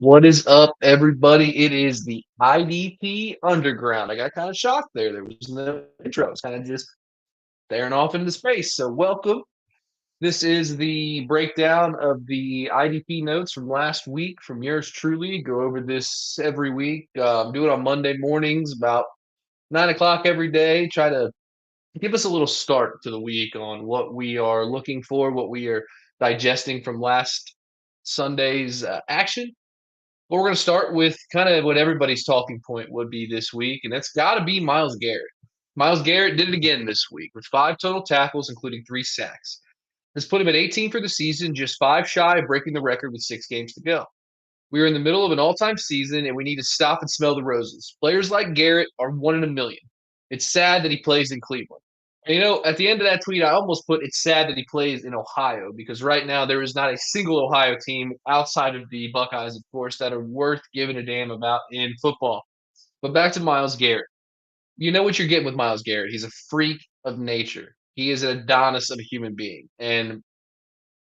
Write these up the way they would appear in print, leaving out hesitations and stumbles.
What is up, everybody? It is the IDP Underground. It is the IDP Underground. I got kind of shocked there. There was no intro. I was kind of just staring off into space. So, welcome. This is the breakdown of the IDP notes from last week from yours truly. Go over this every week. Do it on Monday mornings about 9 o'clock every day. Try to give us a little start to the week on what we are looking for, what we are digesting from last Sunday's action. Well, we're going to start with kind of what everybody's talking point would be this week, and that's got to be Myles Garrett. Myles Garrett did it again this week with 5 total tackles, including 3 sacks. This put him at 18 for the season, just 5 shy of breaking the record with 6 games to go. We are in the middle of an all-time season, and we need to stop and smell the roses. Players like Garrett are one in a million. It's sad that he plays in Cleveland. And, at the end of that tweet, I almost put it's sad that he plays in Ohio because right now there is not a single Ohio team outside of the Buckeyes, of course, that are worth giving a damn about in football. But back to Myles Garrett. You know what you're getting with Myles Garrett. He's a freak of nature. He is an Adonis of a human being. And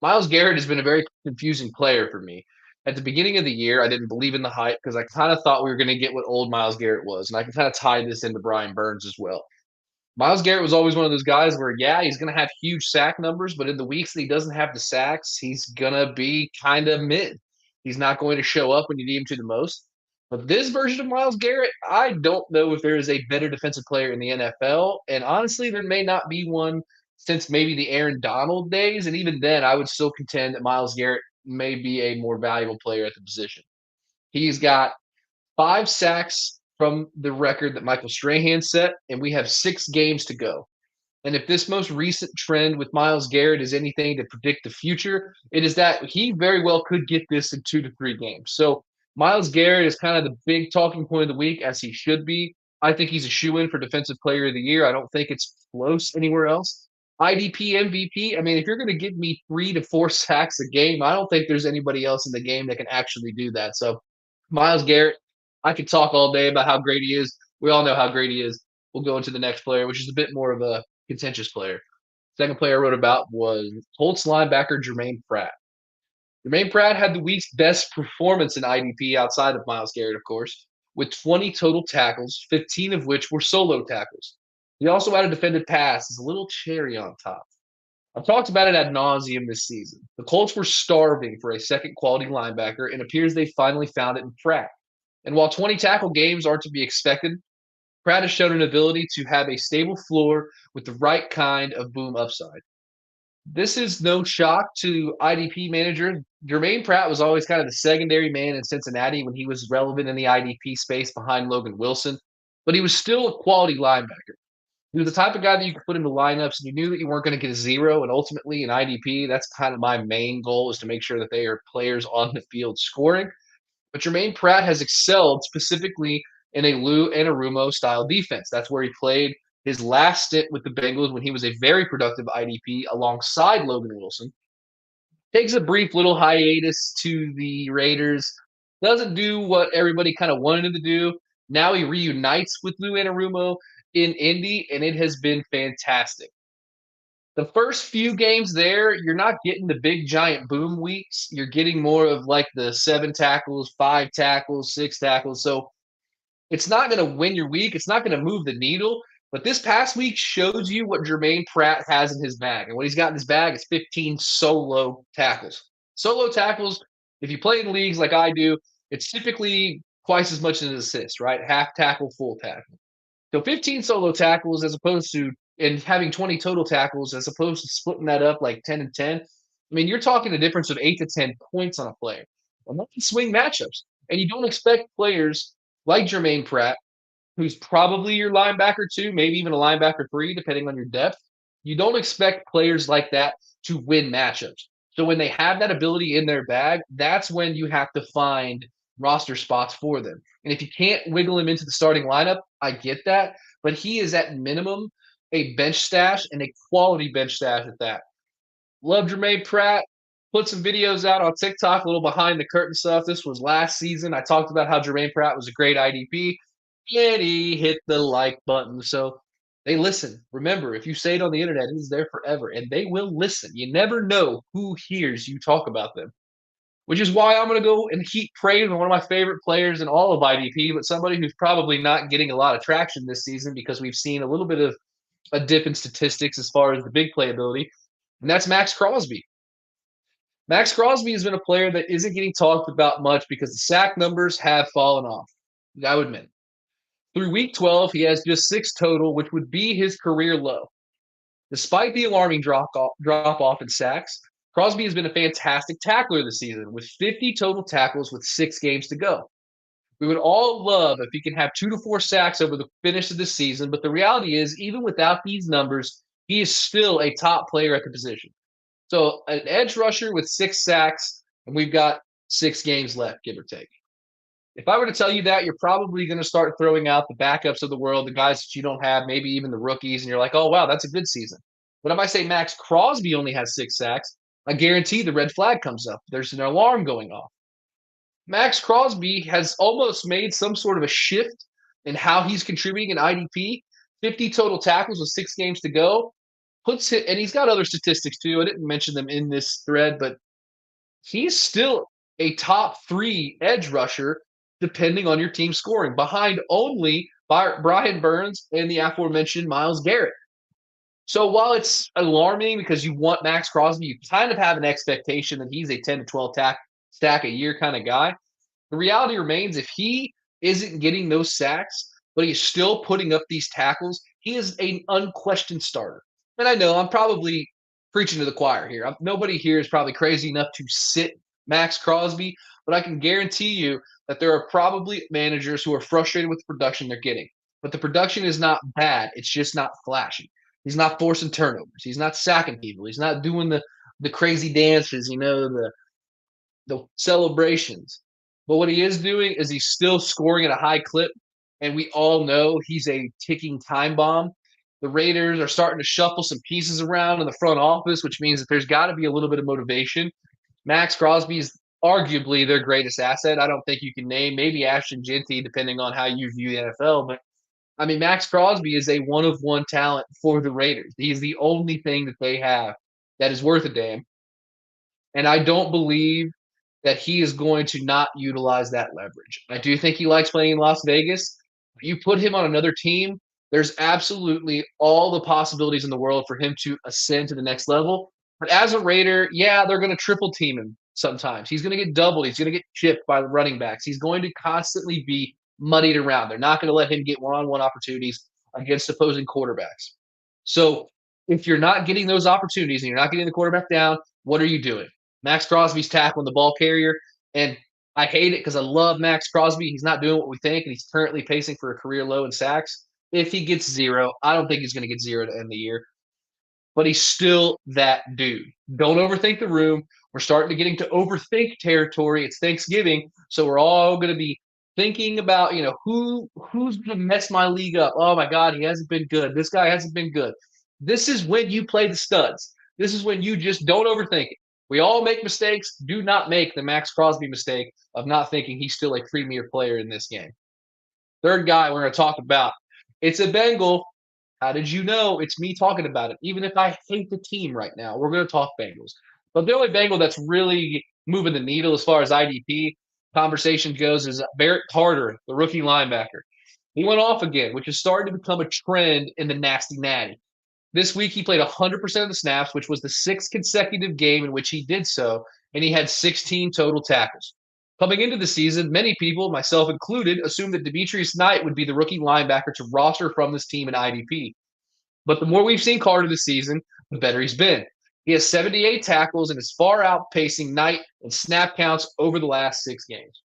Myles Garrett has been a very confusing player for me. At the beginning of the year, I didn't believe in the hype because I kind of thought we were going to get what old Myles Garrett was. And I can kind of tie this into Brian Burns as well. Myles Garrett was always one of those guys where, yeah, he's going to have huge sack numbers, but in the weeks that he doesn't have the sacks, he's going to be kind of mid. He's not going to show up when you need him to the most. But this version of Myles Garrett, I don't know if there is a better defensive player in the NFL. And honestly, there may not be one since maybe the Aaron Donald days. And even then, I would still contend that Myles Garrett may be a more valuable player at the position. He's got 5 sacks from the record that Michael Strahan set, and we have 6 games to go. And if this most recent trend with Myles Garrett is anything to predict the future, it is that he very well could get this in 2 to 3 games. So Myles Garrett is kind of the big talking point of the week, as he should be. I think he's a shoe-in for Defensive Player of the Year. I don't think it's close anywhere else. IDP MVP. I mean, if you're going to give me 3 to 4 sacks a game, I don't think there's anybody else in the game that can actually do that. So Myles Garrett, I could talk all day about how great he is. We all know how great he is. We'll go into the next player, which is a bit more of a contentious player. Second player I wrote about was Colts linebacker Jermaine Pratt. Jermaine Pratt had the week's best performance in IDP outside of Myles Garrett, of course, with 20 total tackles, 15 of which were solo tackles. He also had a defended pass as a little cherry on top. I've talked about it ad nauseum this season. The Colts were starving for a second quality linebacker, and it appears they finally found it in Pratt. And while 20 tackle games are to be expected, Pratt has shown an ability to have a stable floor with the right kind of boom upside. This is no shock to IDP manager. Jermaine Pratt was always kind of the secondary man in Cincinnati when he was relevant in the IDP space behind Logan Wilson, but he was still a quality linebacker. He was the type of guy that you could put into lineups and you knew that you weren't going to get a zero. And ultimately, in IDP, that's kind of my main goal is to make sure that they are players on the field scoring. But Jermaine Pratt has excelled specifically in a Lou Anarumo style defense. That's where he played his last stint with the Bengals when he was a very productive IDP alongside Logan Wilson. Takes a brief little hiatus to the Raiders. Doesn't do what everybody kind of wanted him to do. Now he reunites with Lou Anarumo in Indy, and it has been fantastic. The first few games there, you're not getting the big giant boom weeks. You're getting more of like the 7 tackles, 5 tackles, 6 tackles. So it's not going to win your week. It's not going to move the needle. But this past week shows you what Jermaine Pratt has in his bag. And what he's got in his bag is 15 solo tackles. Solo tackles, if you play in leagues like I do, it's typically twice as much as an assist, right? Half tackle, full tackle. So 15 solo tackles as opposed to and having 20 total tackles as opposed to splitting that up like 10 and 10. I mean, you're talking a difference of 8 to 10 points on a player. And that can swing matchups. And you don't expect players like Jermaine Pratt, who's probably your linebacker too, maybe even a linebacker 3, depending on your depth. You don't expect players like that to win matchups. So when they have that ability in their bag, that's when you have to find roster spots for them. And if you can't wiggle him into the starting lineup, I get that. But he is at minimum a bench stash and a quality bench stash at that. Love Jermaine Pratt. Put some videos out on TikTok, a little behind the curtain stuff. This was last season. I talked about how Jermaine Pratt was a great IDP, and he hit the like button. So they listen. Remember, if you say it on the internet, it is there forever, and they will listen. You never know who hears you talk about them. which is why I'm going to go and heap praise on one of my favorite players in all of IDP, but somebody who's probably not getting a lot of traction this season because we've seen a little bit of a dip in statistics as far as the big playability, and that's Max Crosby. Max Crosby has been a player that isn't getting talked about much because the sack numbers have fallen off. I would admit. Through week 12, he has just 6 total, which would be his career low. Despite the alarming drop off in sacks, Crosby has been a fantastic tackler this season with 50 total tackles with 6 games to go. We would all love if he can have 2 to 4 sacks over the finish of the season, but the reality is, even without these numbers, he is still a top player at the position. So, an edge rusher with 6 sacks, and we've got 6 games left, give or take. If I were to tell you that, you're probably going to start throwing out the backups of the world, the guys that you don't have, maybe even the rookies, and you're like, oh, wow, that's a good season. But if I say Max Crosby only has 6 sacks, I guarantee the red flag comes up. There's an alarm going off. Max Crosby has almost made some sort of a shift in how he's contributing in IDP. 50 total tackles with 6 games to go. Puts it, and he's got other statistics too. I didn't mention them in this thread, but he's still a top 3 edge rusher depending on your team scoring, behind only Brian Burns and the aforementioned Myles Garrett. So while it's alarming because you want Max Crosby, you kind of have an expectation that he's a 10 to 12 stack a year kind of guy. The reality remains, if he isn't getting those sacks, but he's still putting up these tackles, he is an unquestioned starter. And I know I'm probably preaching to the choir here. Nobody here is probably crazy enough to sit Max Crosby, but I can guarantee you that there are probably managers who are frustrated with the production they're getting. But the production is not bad. It's just not flashy. He's not forcing turnovers. He's not sacking people. He's not doing the crazy dances, the celebrations. But what he is doing is he's still scoring at a high clip, and we all know he's a ticking time bomb. The Raiders are starting to shuffle some pieces around in the front office, which means that there's got to be a little bit of motivation. Max Crosby is arguably their greatest asset. I don't think you can name maybe Ashton Genty, depending on how you view the NFL. But I mean, Max Crosby is a one-of-one talent for the Raiders. He's the only thing that they have that is worth a damn. And I don't believe that he is going to not utilize that leverage. I do think he likes playing in Las Vegas. You put him on another team, there's absolutely all the possibilities in the world for him to ascend to the next level. But as a Raider, yeah, they're going to triple team him sometimes. He's going to get doubled. He's going to get chipped by the running backs. He's going to constantly be muddied around. They're not going to let him get one-on-one opportunities against opposing quarterbacks. So if you're not getting those opportunities and you're not getting the quarterback down, what are you doing? Max Crosby's tackling the ball carrier, and I hate it because I love Max Crosby. He's not doing what we think, and he's currently pacing for a career low in sacks. If he gets 0, I don't think he's going to get 0 to end the year, but he's still that dude. Don't overthink the room. We're starting to get into overthink territory. It's Thanksgiving, so we're all going to be thinking about, who's going to mess my league up. Oh my God, he hasn't been good. This guy hasn't been good. This is when you play the studs. This is when you just don't overthink it. We all make mistakes. Do not make the Max Crosby mistake of not thinking he's still a premier player in this game. Third guy we're going to talk about. It's a Bengal. How did you know? It's me talking about it. Even if I hate the team right now, we're going to talk Bengals. But the only Bengal that's really moving the needle as far as IDP conversation goes is Barrett Carter, the rookie linebacker. He went off again, which is starting to become a trend in the nasty natty. This week, he played 100% of the snaps, which was the 6th consecutive game in which he did so, and he had 16 total tackles. Coming into the season, many people, myself included, assumed that Demetrius Knight would be the rookie linebacker to roster from this team in IDP. But the more we've seen Carter this season, the better he's been. He has 78 tackles and is far outpacing Knight in snap counts over the last 6 games.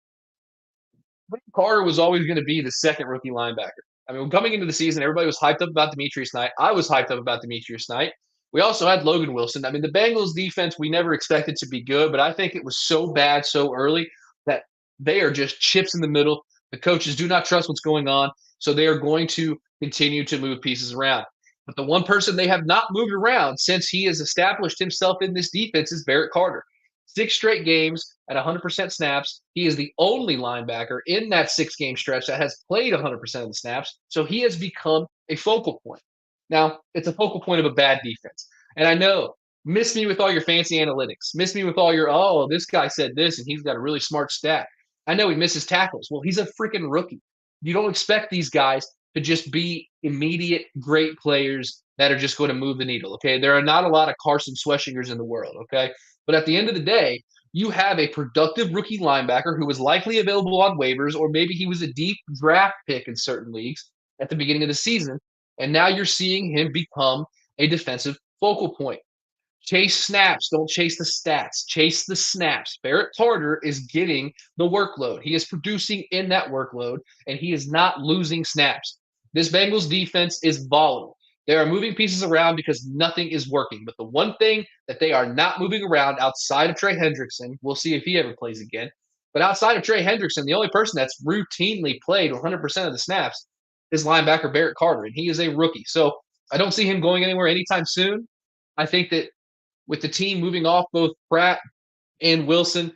Carter was always going to be the second rookie linebacker. I mean, coming into the season, everybody was hyped up about Demetrius Knight. I was hyped up about Demetrius Knight. We also had Logan Wilson. I mean, the Bengals defense, we never expected to be good, but I think it was so bad so early that they are just chips in the middle. The coaches do not trust what's going on, so they are going to continue to move pieces around. But the one person they have not moved around since he has established himself in this defense is Barrett Carter. 6 straight games at 100% snaps. He is the only linebacker in that 6-game stretch that has played 100% of the snaps. So he has become a focal point. Now, it's a focal point of a bad defense. And I know Miss me with all your fancy analytics. Miss me with all your, oh, this guy said this and he's got a really smart stat. I know he misses tackles. Well, he's a freaking rookie. You don't expect these guys to just be immediate great players that are just going to move the needle. Okay. There are not a lot of Carson Schweschingers in the world. Okay. But at the end of the day, you have a productive rookie linebacker who was likely available on waivers, or maybe he was a deep draft pick in certain leagues at the beginning of the season. And now you're seeing him become a defensive focal point. Chase snaps. Don't chase the stats. Chase the snaps. Barrett Carter is getting the workload. He is producing in that workload, and he is not losing snaps. This Bengals defense is volatile. They are moving pieces around because nothing is working. But the one thing that they are not moving around outside of Trey Hendrickson, we'll see if he ever plays again. But outside of Trey Hendrickson, the only person that's routinely played 100% of the snaps is linebacker Barrett Carter, and he is a rookie. So I don't see him going anywhere anytime soon. I think that with the team moving off both Pratt and Wilson,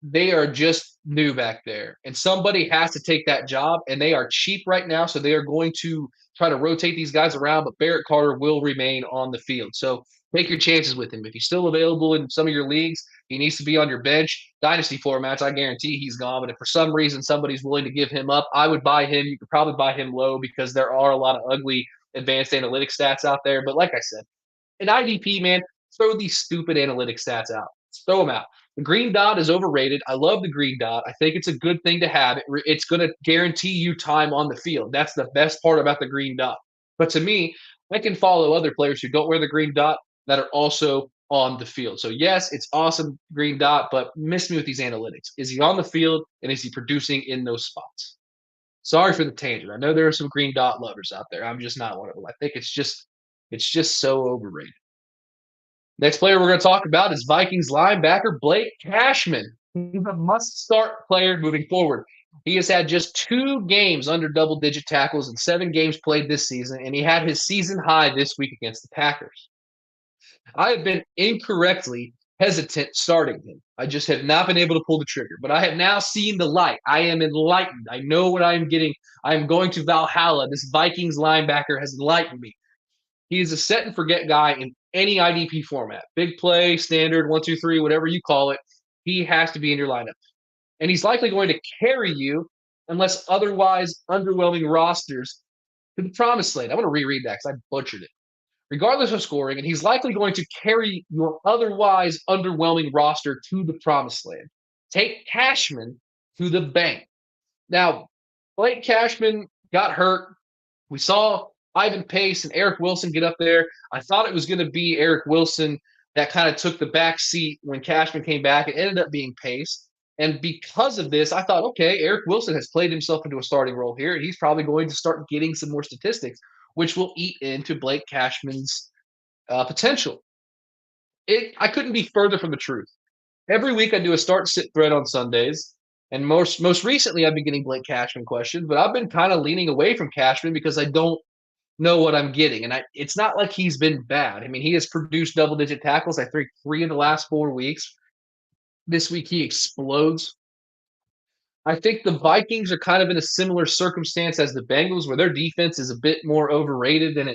they are just new back there. And somebody has to take that job, and they are cheap right now. So they are going to try to rotate these guys around, but Barrett Carter will remain on the field. So take your chances with him. If he's still available in some of your leagues, he needs to be on your bench. Dynasty formats, I guarantee he's gone. But if for some reason somebody's willing to give him up, I would buy him. You could probably buy him low because there are a lot of ugly advanced analytics stats out there. But like I said, in IDP, man, throw these stupid analytic stats out. Throw them out. The green dot is overrated. I love the green dot. I think it's a good thing to have. It's going to guarantee you time on the field. That's the best part about the green dot. But to me, I can follow other players who don't wear the green dot that are also on the field. So yes, it's awesome green dot, but miss me with these analytics. Is he on the field and is he producing in those spots? Sorry for the tangent. I know there are some green dot lovers out there. I'm just not one of them. I think it's just so overrated. Next player we're going to talk about is Vikings linebacker Blake Cashman. He's a must-start player moving forward. He has had just 2 games under double-digit tackles and 7 games played this season, and he had his season high this week against the Packers. I have been incorrectly hesitant starting him. I just have not been able to pull the trigger, but I have now seen the light. I am enlightened. I know what I am getting. I am going to Valhalla. This Vikings linebacker has enlightened me. He is a set and forget guy in any IDP format. Big play, standard, 1, 2, 3, whatever you call it. He has to be in your lineup. And he's likely going to carry you unless otherwise underwhelming rosters to the promised land. I'm going to reread that because I butchered it. Regardless of scoring, and he's likely going to carry your otherwise underwhelming roster to the promised land. Take Cashman to the bank. Now, Blake Cashman got hurt. We saw Ivan Pace and Eric Wilson get up there. I thought it was going to be Eric Wilson that kind of took the back seat when Cashman came back. It ended up being Pace. And because of this, I thought, okay, Eric Wilson has played himself into a starting role here, and he's probably going to start getting some more statistics, which will eat into Blake Cashman's potential. I couldn't be further from the truth. Every week I do a start sit thread on Sundays. And most recently, I've been getting Blake Cashman questions, but I've been kind of leaning away from Cashman because I don't know what I'm getting. And it's not like he's been bad. I mean, he has produced double-digit tackles. I think 3 in the last 4 weeks. This week he explodes. I think the Vikings are kind of in a similar circumstance as the Bengals, where their defense is a bit more overrated than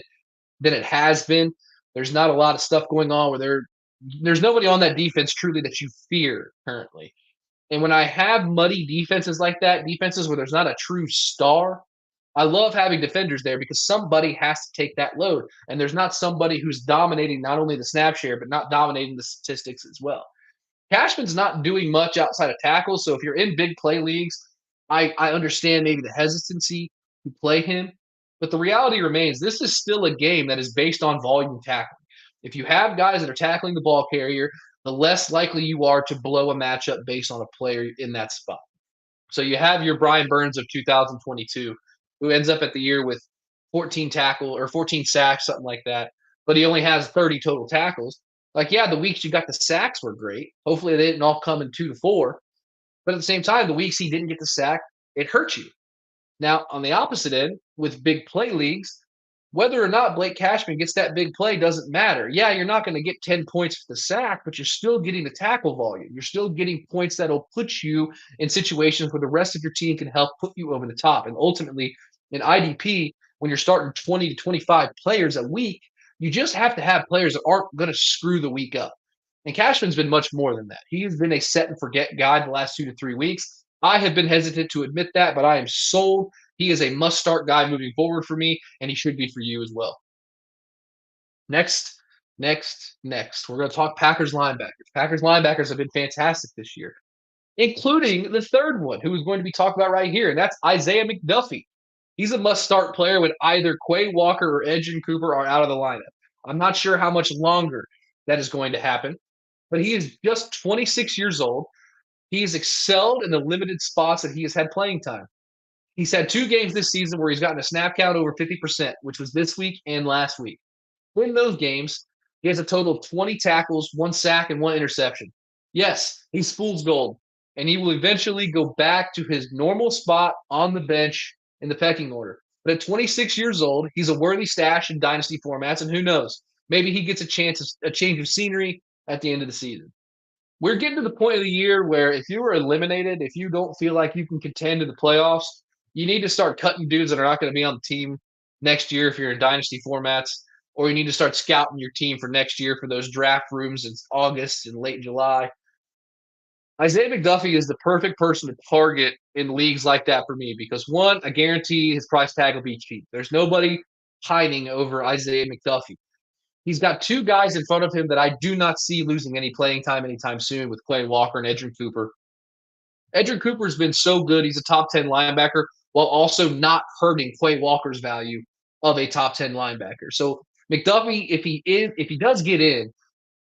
it has been. There's not a lot of stuff going on where there's nobody on that defense truly that you fear currently. And when I have muddy defenses like that, defenses where there's not a true star, I love having defenders there because somebody has to take that load. And there's not somebody who's dominating not only the snap share, but not dominating the statistics as well. Cashman's not doing much outside of tackles. So if you're in big play leagues, I understand maybe the hesitancy to play him. But the reality remains this is still a game that is based on volume tackling. If you have guys that are tackling the ball carrier, the less likely you are to blow a matchup based on a player in that spot. So you have your Brian Burns of 2022, who ends up at the year with 14 tackle or 14 sacks, something like that. But he only has 30 total tackles. Like, yeah, the weeks you got the sacks were great. Hopefully they didn't all come in 2 to 4. But at the same time, the weeks he didn't get the sack, it hurt you. Now, on the opposite end, with big play leagues, whether or not Blake Cashman gets that big play doesn't matter. Yeah, you're not going to get 10 points for the sack, but you're still getting the tackle volume. You're still getting points that'll put you in situations where the rest of your team can help put you over the top. And ultimately, in IDP, when you're starting 20 to 25 players a week, You just have to have players that aren't going to screw the week up. And Cashman's been much more than that. He has been a set and forget guy the last 2 to 3 weeks. I have been hesitant to admit that, but I am sold. He is a must start guy moving forward for me, and he should be for you as well. Next, next. We're going to talk Packers linebackers. Packers linebackers have been fantastic this year, including the third one, who is going to be talked about right here, and that's Isaiah McDuffie. He's a must-start player when either Quay Walker or Edgerrin Cooper are out of the lineup. I'm not sure how much longer that is going to happen, but he is just 26 years old. He has excelled in the limited spots that he has had playing time. He's had 2 games this season where he's gotten a snap count over 50%, which was this week and last week. In those games, he has a total of 20 tackles, 1 sack, and 1 interception. Yes, he's fool's gold, and he will eventually go back to his normal spot on the bench in the pecking order. But at 26 years old, he's a worthy stash in dynasty formats, and who knows? Maybe he gets a change of scenery at the end of the season. We're getting to the point of the year where if you were eliminated, if you don't feel like you can contend in the playoffs, you need to start cutting dudes that are not going to be on the team next year if you're in dynasty formats, or you need to start scouting your team for next year for those draft rooms in August and late July. Isaiah McDuffie is the perfect person to target in leagues like that for me because, one, I guarantee his price tag will be cheap. There's nobody hiding over Isaiah McDuffie. He's got 2 guys in front of him that I do not see losing any playing time anytime soon with Quay Walker and Edgerrin Cooper. Edgerrin Cooper's been so good. He's a top 10 linebacker while also not hurting Quay Walker's value of a top 10 linebacker. So McDuffie, if he does get in,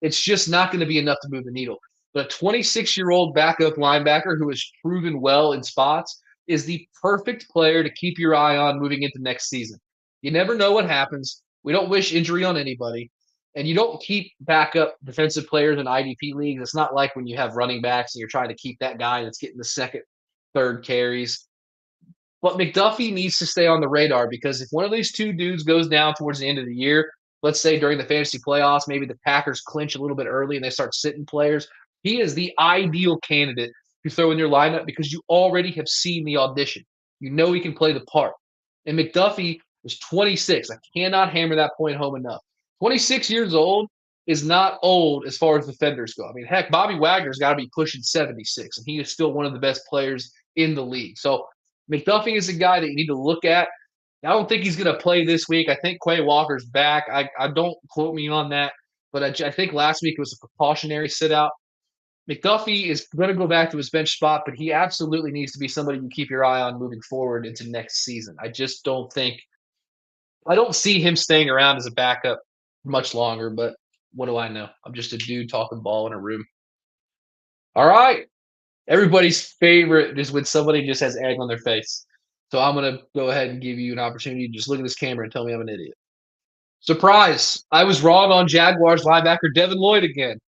it's just not going to be enough to move the needle. But a 26-year-old backup linebacker who has proven well in spots is the perfect player to keep your eye on moving into next season. You never know what happens. We don't wish injury on anybody. And you don't keep backup defensive players in IDP leagues. It's not like when you have running backs and you're trying to keep that guy that's getting the second, third carries. But McDuffie needs to stay on the radar because if one of these 2 dudes goes down towards the end of the year, let's say during the fantasy playoffs, maybe the Packers clinch a little bit early and they start sitting players, he is the ideal candidate to throw in your lineup because you already have seen the audition. You know he can play the part. And McDuffie is 26. I cannot hammer that point home enough. 26 years old is not old as far as defenders go. I mean, heck, Bobby Wagner's got to be pushing 76, and he is still one of the best players in the league. So McDuffie is a guy that you need to look at. I don't think he's going to play this week. I think Quay Walker's back. I don't quote me on that, but I think last week it was a precautionary sit-out. McDuffie is going to go back to his bench spot, but he absolutely needs to be somebody you keep your eye on moving forward into next season. I just don't think – I don't see him staying around as a backup much longer, but what do I know? I'm just a dude talking ball in a room. All right. Everybody's favorite is when somebody just has egg on their face. So I'm going to go ahead and give you an opportunity to just look at this camera and tell me I'm an idiot. Surprise! I was wrong on Jaguars linebacker Devin Lloyd again.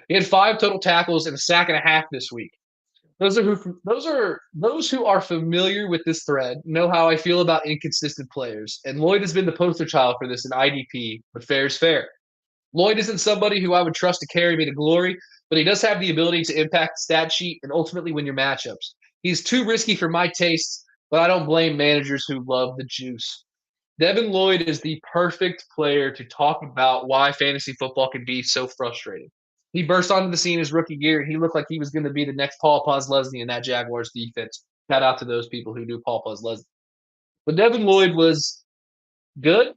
He had 5 total tackles and a sack and a half this week. Those who are familiar with this thread know how I feel about inconsistent players, and Lloyd has been the poster child for this in IDP, but fair is fair. Lloyd isn't somebody who I would trust to carry me to glory, but he does have the ability to impact the stat sheet and ultimately win your matchups. He's too risky for my tastes, but I don't blame managers who love the juice. Devin Lloyd is the perfect player to talk about why fantasy football can be so frustrating. He burst onto the scene his rookie year, and he looked like he was going to be the next Paul Posluszny in that Jaguars defense. Shout out to those people who knew Paul Posluszny. But Devin Lloyd was good.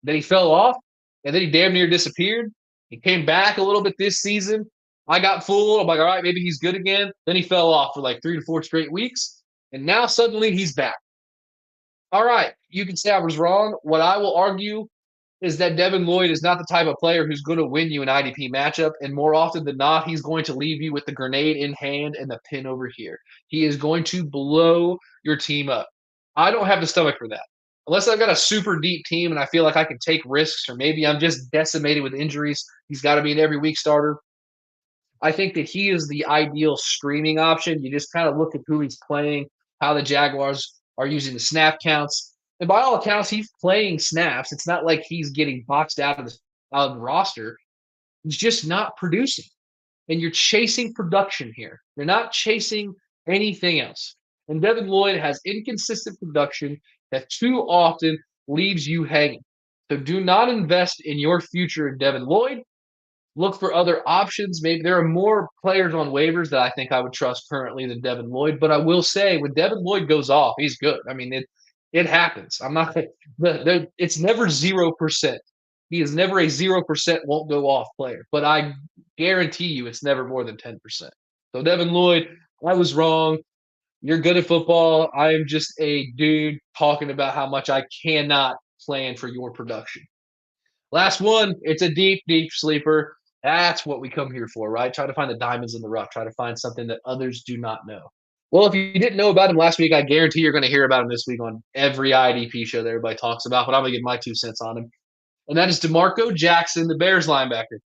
Then he fell off, and then he damn near disappeared. He came back a little bit this season. I got fooled. I'm like, all right, maybe he's good again. Then he fell off for like 3 to 4 straight weeks, and now suddenly he's back. All right, you can say I was wrong. What I will argue is that Devin Lloyd is not the type of player who's going to win you an IDP matchup, and more often than not, he's going to leave you with the grenade in hand and the pin over here. He is going to blow your team up. I don't have the stomach for that. Unless I've got a super deep team and I feel like I can take risks, or maybe I'm just decimated with injuries, he's got to be an every week starter. I think that he is the ideal streaming option. You just kind of look at who he's playing, how the Jaguars are using the snap counts. And by all accounts, he's playing snaps. It's not like he's getting boxed out of the roster. He's just not producing. And you're chasing production here. You're not chasing anything else. And Devin Lloyd has inconsistent production that too often leaves you hanging. So do not invest in your future in Devin Lloyd. Look for other options. Maybe there are more players on waivers that I think I would trust currently than Devin Lloyd. But I will say, when Devin Lloyd goes off, he's good. I mean, it happens. I'm not. It's never 0%. He is never a 0% won't go off player. But I guarantee you, it's never more than 10%. So Devin Lloyd, I was wrong. You're good at football. I am just a dude talking about how much I cannot plan for your production. Last one, it's a deep, deep sleeper. That's what we come here for, right? Try to find the diamonds in the rough. Try to find something that others do not know. Well, if you didn't know about him last week, I guarantee you're going to hear about him this week on every IDP show that everybody talks about. But I'm going to give my 2 cents on him, and that is DeMarco Jackson, the Bears linebacker.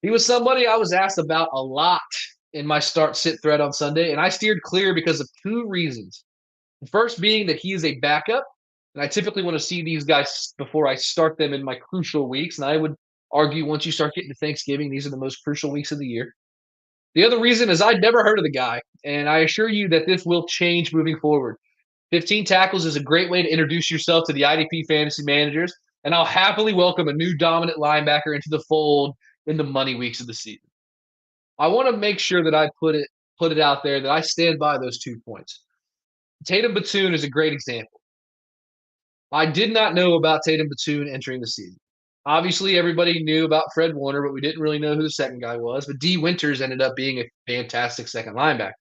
He was somebody I was asked about a lot in my start sit thread on Sunday, and I steered clear because of 2 reasons. The first being that he is a backup, and I typically want to see these guys before I start them in my crucial weeks. And I would argue once you start getting to Thanksgiving, these are the most crucial weeks of the year. The other reason is I'd never heard of the guy, and I assure you that this will change moving forward. 15 tackles is a great way to introduce yourself to the IDP fantasy managers, and I'll happily welcome a new dominant linebacker into the fold in the money weeks of the season. I want to make sure that I put it out there that I stand by those 2 points. Tatum Batoon is a great example. I did not know about Tatum Batoon entering the season. Obviously, everybody knew about Fred Warner, but we didn't really know who the second guy was. But D. Winters ended up being a fantastic second linebacker.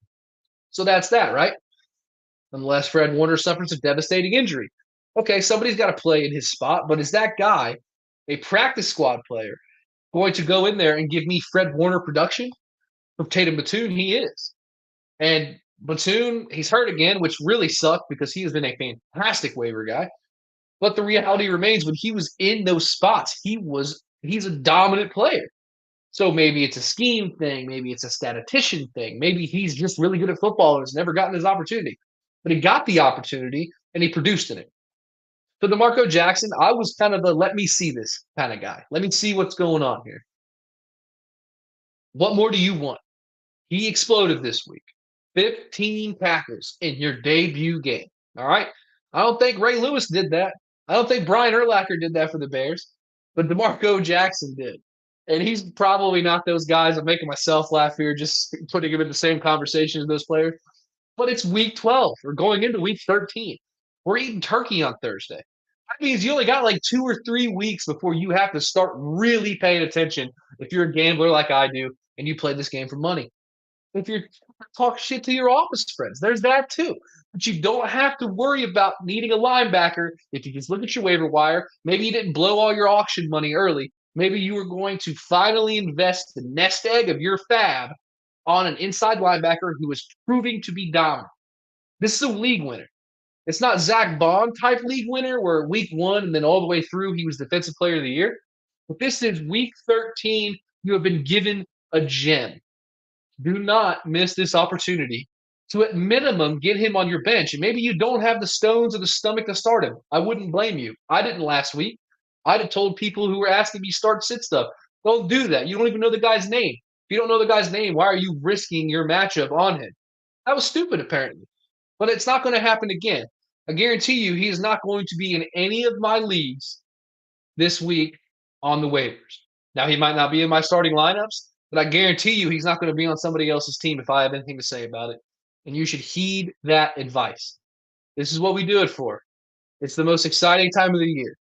So that's that, right? Unless Fred Warner suffers a devastating injury. Okay, somebody's got to play in his spot, but is that guy, a practice squad player, going to go in there and give me Fred Warner production? From Tatum Batoon, he is. And Batoon, he's hurt again, which really sucked because he has been a fantastic waiver guy. But the reality remains, when he was in those spots, he's a dominant player. So maybe it's a scheme thing, maybe it's a statistician thing, maybe he's just really good at football and has never gotten his opportunity. But he got the opportunity and he produced in it. So DeMarco Jackson, I was kind of the let me see this kind of guy. Let me see what's going on here. What more do you want? He exploded this week. 15 tackles in your debut game. All right. I don't think Ray Lewis did that. I don't think Brian Urlacher did that for the Bears, but DeMarco Jackson did. And he's probably not those guys. I'm making myself laugh here, just putting him in the same conversation as those players. But it's week 12. We're going into week 13. We're eating turkey on Thursday. That means you only got like 2 or 3 weeks before you have to start really paying attention if you're a gambler like I do and you play this game for money. If you're talk shit to your office friends, there's that too. But you don't have to worry about needing a linebacker if you just look at your waiver wire. Maybe you didn't blow all your auction money early. Maybe you were going to finally invest the nest egg of your fab on an inside linebacker who is proving to be dominant. This is a league winner. It's not Zach Bond type league winner where week 1 and then all the way through he was defensive player of the year. But this is week 13. You have been given a gem. Do not miss this opportunity to, at minimum, get him on your bench. And maybe you don't have the stones or the stomach to start him. I wouldn't blame you. I didn't last week. I'd have told people who were asking me start sit stuff, don't do that. You don't even know the guy's name. If you don't know the guy's name, why are you risking your matchup on him? That was stupid, apparently. But it's not going to happen again. I guarantee you he is not going to be in any of my leagues this week on the waivers. Now, he might not be in my starting lineups, but I guarantee you he's not going to be on somebody else's team if I have anything to say about it. And you should heed that advice. This is what we do it for. It's the most exciting time of the year.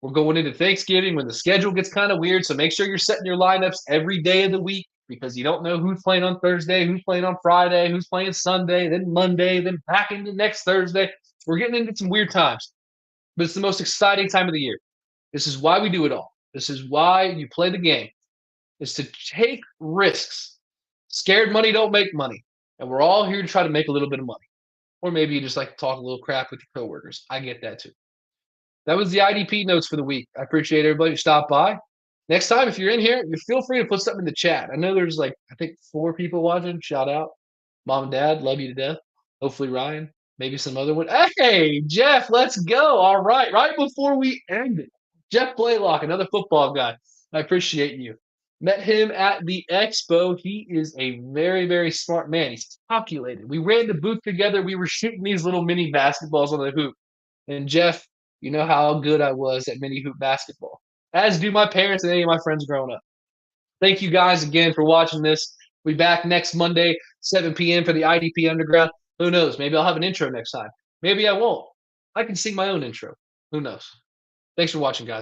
We're going into Thanksgiving when the schedule gets kind of weird, so make sure you're setting your lineups every day of the week because you don't know who's playing on Thursday, who's playing on Friday, who's playing Sunday, then Monday, then back into next Thursday. We're getting into some weird times, but it's the most exciting time of the year. This is why we do it all. This is why you play the game, is to take risks. Scared money don't make money. And we're all here to try to make a little bit of money. Or maybe you just like to talk a little crap with your coworkers. I get that too. That was the IDP notes for the week. I appreciate everybody who stopped by. Next time, if you're in here, you feel free to put something in the chat. I know there's like, I think 4 people watching. Shout out. Mom and Dad, love you to death. Hopefully Ryan, maybe some other one. Hey, Jeff, let's go. All right. Right before we end it. Jeff Blaylock, another football guy. I appreciate you. Met him at the expo. He is a very, very smart man. He's calculated. We ran the booth together. We were shooting these little mini basketballs on the hoop. And Jeff, You know how good I was at mini hoop basketball, as do my parents and any of my friends growing up. Thank you guys again for watching this. We'll be back next Monday, 7 p.m. for the IDP Underground. Who knows? Maybe I'll have an intro next time. Maybe I won't. I can sing my own intro. Who knows? Thanks for watching, guys.